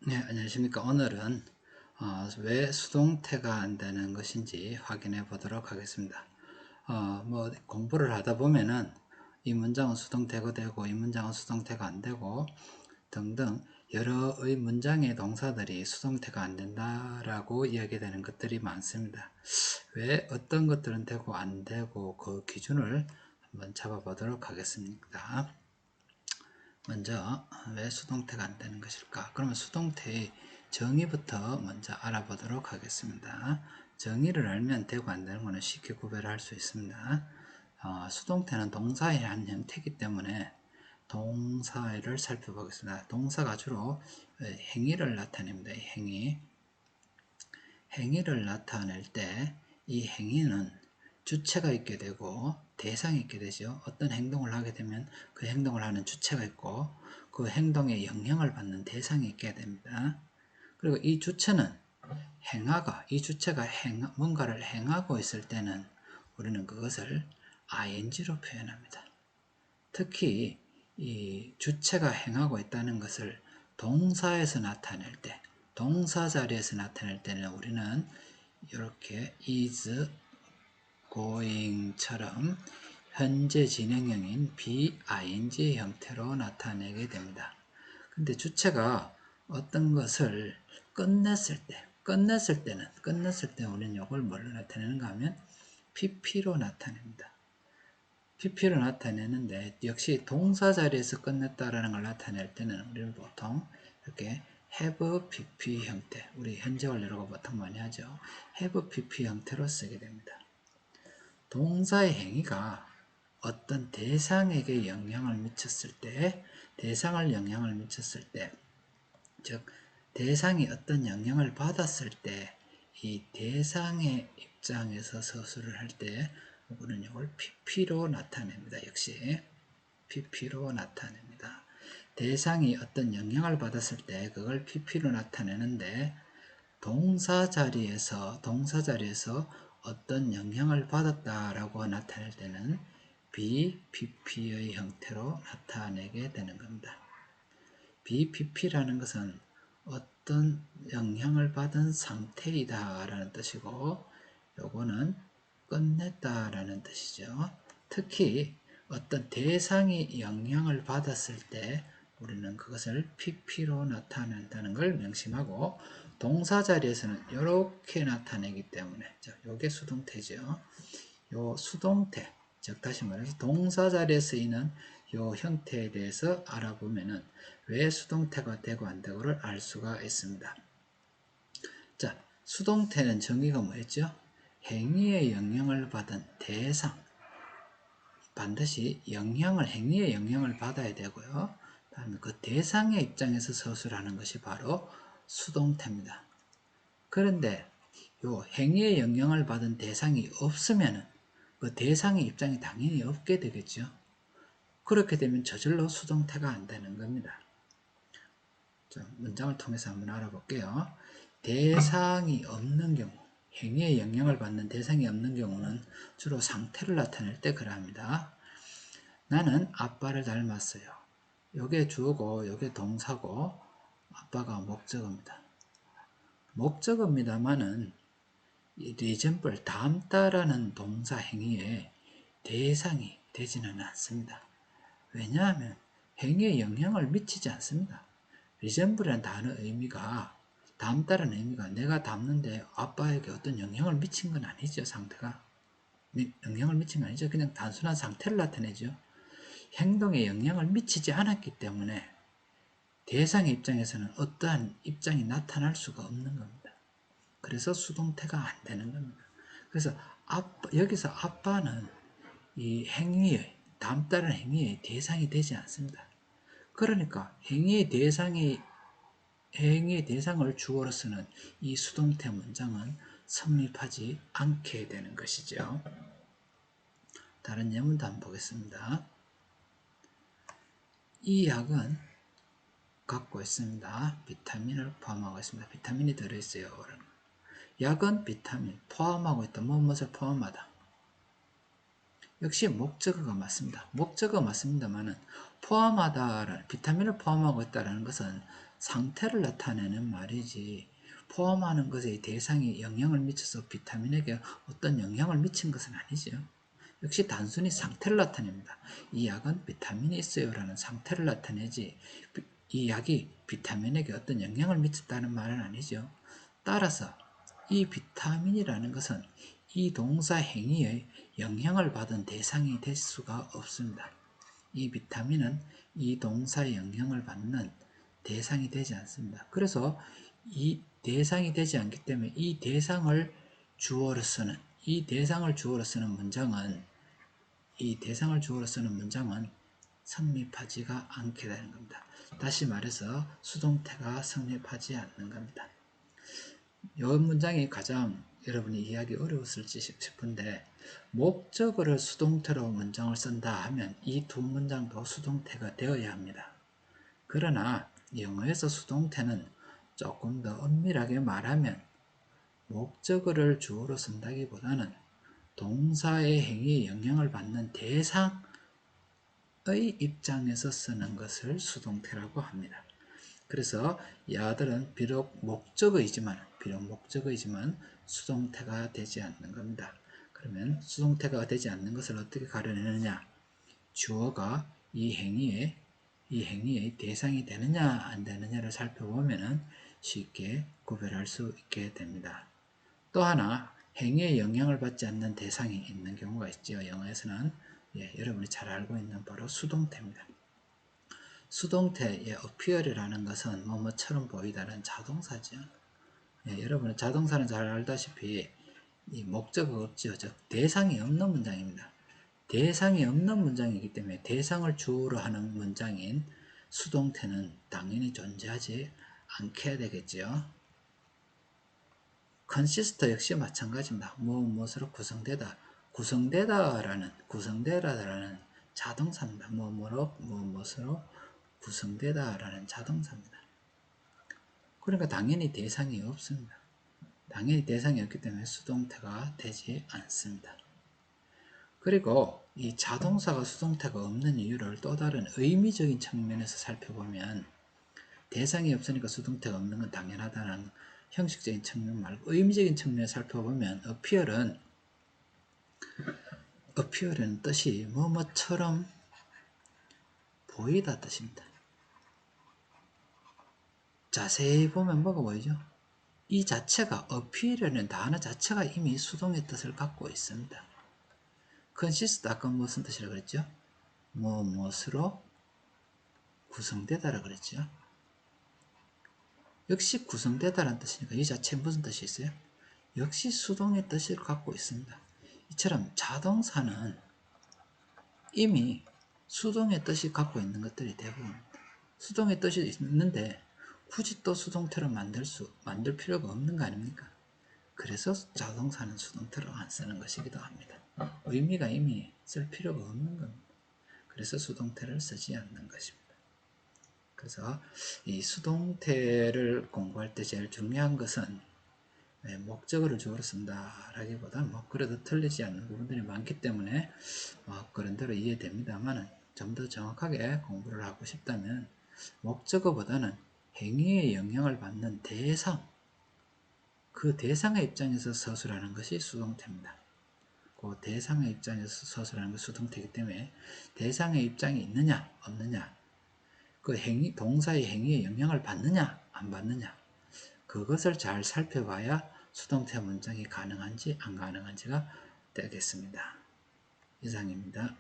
네, 안녕하십니까. 오늘은 왜 수동태가 안 되는 것인지 확인해 보도록 하겠습니다. 뭐 공부를 하다 보면은 이 문장은 수동태가 되고 이 문장은 수동태가 안 되고 등등 여러의 문장의 동사들이 수동태가 안 된다라고 이야기되는 것들이 많습니다. 왜 어떤 것들은 되고 안 되고 그 기준을 한번 잡아보도록 하겠습니다. 먼저 왜 수동태가 안 되는 것일까? 그러면 수동태의 정의부터 먼저 알아보도록 하겠습니다. 정의를 알면 되고 안 되는 것은 쉽게 구별할 수 있습니다. 수동태는 동사의 한 형태이기 때문에 동사를 살펴보겠습니다. 동사가 주로 행위를 나타냅니다. 행위를 나타낼 때 이 행위는 주체가 있게 되고 대상이 있게 되죠. 어떤 행동을 하게 되면 그 행동을 하는 주체가 있고 그 행동에 영향을 받는 대상이 있게 됩니다. 그리고 이 주체는 이 주체가 뭔가를 행하고 있을 때는 우리는 그것을 ing로 표현합니다. 특히 이 주체가 행하고 있다는 것을 동사에서 나타낼 때, 동사 자리에서 나타낼 때는 우리는 이렇게 is going처럼 현재 진행형인 be-ing 형태로 나타내게 됩니다. 근데 주체가 어떤 것을 끝냈을 때는 우리는 이걸 뭘로 나타내는가 하면 pp로 나타냅니다. pp로 나타내는데 역시 동사 자리에서 끝냈다라는 걸 나타낼 때는 우리는 보통 이렇게 have pp 형태, 우리 현재 완료라고 보통 많이 하죠. have pp 형태로 쓰게 됩니다. 동사의 행위가 어떤 대상에게 영향을 미쳤을 때, 즉 대상이 어떤 영향을 받았을 때 이 대상의 입장에서 서술을 할 때 우리는 이걸 pp로 나타냅니다. 역시 pp로 나타냅니다. 대상이 어떤 영향을 받았을 때 그걸 pp로 나타내는데 동사 자리에서 어떤 영향을 받았다라고 나타낼 때는 BPP의 형태로 나타내게 되는 겁니다. BPP라는 것은 어떤 영향을 받은 상태이다 라는 뜻이고 요거는 끝냈다 라는 뜻이죠. 특히 어떤 대상이 영향을 받았을 때 우리는 그것을 PP로 나타낸다는 걸 명심하고 동사 자리에서는 이렇게 나타내기 때문에 이게 수동태죠. 요 수동태, 즉 다시 말해서 동사 자리에 쓰이는 요 형태에 대해서 알아보면은 왜 수동태가 되고 안 되고를 알 수가 있습니다. 자, 수동태는 정의가 뭐였죠? 행위의 영향을 받은 대상, 반드시 행위의 영향을 받아야 되고요. 다음에 그 대상의 입장에서 서술하는 것이 바로 수동태입니다. 그런데 요 행위의 영향을 받은 대상이 없으면 그 대상의 입장이 당연히 없게 되겠죠. 그렇게 되면 저절로 수동태가 안 되는 겁니다. 자, 문장을 통해서 한번 알아볼게요. 대상이 없는 경우, 행위에 영향을 받는 대상이 없는 경우는 주로 상태를 나타낼 때 그러합니다. 나는 아빠를 닮았어요. 요게 주어고 요게 동사고 아빠가 목적어입니다. 목적어입니다만은 resemble, 닮다라는 동사 행위에 대상이 되지는 않습니다. 왜냐하면 행위에 영향을 미치지 않습니다. resemble이라는 단어 의미가 닮다라는 의미가 내가 닮는데 아빠에게 어떤 영향을 미친 건 아니죠. 상태가 영향을 미친 건 아니죠. 그냥 단순한 상태를 나타내죠. 행동에 영향을 미치지 않았기 때문에 대상의 입장에서는 어떠한 입장이 나타날 수가 없는 겁니다. 그래서 수동태가 안 되는 겁니다. 그래서 여기서 아빠는 이 행위의 닮다른 행위의 대상이 되지 않습니다. 그러니까 행위의 대상을 주어로 쓰는 이 수동태 문장은 성립하지 않게 되는 것이죠. 다른 예문도 한번 보겠습니다. 이 약은 갖고 있습니다. 비타민을 포함하고 있습니다. 비타민이 들어있어요. 약은 비타민 포함하고 있다. 무엇을 포함하다. 역시 목적어가 맞습니다. 목적어가 맞습니다만은 비타민을 포함하고 있다는 것은 상태를 나타내는 말이지 포함하는 것의 대상이 영향을 미쳐서 비타민에게 어떤 영향을 미친 것은 아니죠. 역시 단순히 상태를 나타냅니다. 이 약은 비타민이 있어요 라는 상태를 나타내지 이 약이 비타민에게 어떤 영향을 미쳤다는 말은 아니죠. 따라서 이 비타민이라는 것은 이 동사 행위의 영향을 받은 대상이 될 수가 없습니다. 이 비타민은 이 동사의 영향을 받는 대상이 되지 않습니다. 그래서 이 대상이 되지 않기 때문에 이 대상을 주어로 쓰는 문장은 성립하지가 않게 되는 겁니다. 다시 말해서 수동태가 성립하지 않는 겁니다. 이 문장이 가장 여러분이 이해하기 어려웠을지 싶은데 목적어를 수동태로 문장을 쓴다 하면 이 두 문장도 수동태가 되어야 합니다. 그러나 영어에서 수동태는 조금 더 엄밀하게 말하면 목적어를 주어로 쓴다기보다는 동사의 행위에 영향을 받는 대상의 입장에서 쓰는 것을 수동태라고 합니다. 그래서 이 아들은 비록 목적어이지만 수동태가 되지 않는 겁니다. 그러면 수동태가 되지 않는 것을 어떻게 가려내느냐? 주어가 이 행위의 대상이 되느냐 안 되느냐를 살펴보면 쉽게 구별할 수 있게 됩니다. 또 하나 행위에 영향을 받지 않는 대상이 있는 경우가 있죠. 영어에서는 여러분이 잘 알고 있는 바로 수동태입니다. 수동태의 appear이라는 것은 뭐뭐처럼 보이다는 자동사죠. 여러분은 자동사는 잘 알다시피 이 목적어가 없죠. 즉 대상이 없는 문장입니다. 대상이 없는 문장이기 때문에 대상을 주어로 하는 문장인 수동태는 당연히 존재하지 않게 되겠죠. consist 역시 마찬가지입니다. 무엇으로 구성되다라는 자동사입니다. 무엇으로 구성되다라는 자동사입니다. 그러니까 당연히 대상이 없습니다. 당연히 대상이 없기 때문에 수동태가 되지 않습니다. 그리고 이 자동사가 수동태가 없는 이유를 또 다른 의미적인 측면에서 살펴보면 대상이 없으니까 수동태가 없는 건 당연하다는 형식적인 측면 말고 의미적인 측면에서 살펴보면 appear은 뜻이 뭐뭐처럼 보이다 뜻입니다. 자세히 보면 뭐가 보이죠? 이 자체가 appear이라는 단어 자체가 이미 수동의 뜻을 갖고 있습니다. consist 아까 무슨 뜻이라고 그랬죠? 무엇으로 구성되다라고 그랬죠? 역시 구성되다라는 뜻이니까 이 자체에 무슨 뜻이 있어요? 역시 수동의 뜻을 갖고 있습니다. 이처럼 자동사는 이미 수동의 뜻이 갖고 있는 것들이 대부분입니다. 수동의 뜻이 있는데 굳이 또 수동태로 만들 필요가 없는 거 아닙니까? 그래서 자동사는 수동태로 안 쓰는 것이기도 합니다. 의미가 이미 쓸 필요가 없는 겁니다. 그래서 수동태를 쓰지 않는 것입니다. 그래서 이 수동태를 공부할 때 제일 중요한 것은 목적어를 주어로 쓴다라기보다는 그래도 틀리지 않는 부분들이 많기 때문에 그런 대로 이해됩니다만 좀 더 정확하게 공부를 하고 싶다면 목적어보다는 행위에 영향을 받는 대상, 그 대상의 입장에서 서술하는 것이 수동태입니다. 그 대상의 입장에서 서술하는 것이 수동태이기 때문에 대상의 입장이 있느냐 없느냐, 그 동사의 행위에 영향을 받느냐 안 받느냐, 그것을 잘 살펴봐야 수동태 문장이 가능한지 안 가능한지가 되겠습니다. 이상입니다.